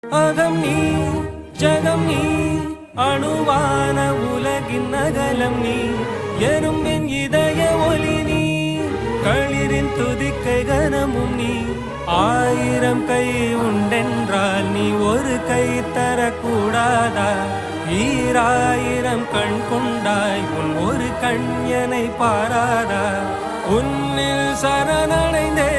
அகம் நீ ஜகம் நீ அணுவான உலகின் அகலம் நீ எறும்பின் இதய ஒளி நீ களிரின் துதிக்கை கனமும் நீ ஆயிரம் கை உண்டென்றால் நீ ஒரு கை தரக்கூடாதா ஈராயிரம் கண் கொண்டாய் உன் ஒரு கண் என்னை பாராதா உன்னில் சரணடைந்தே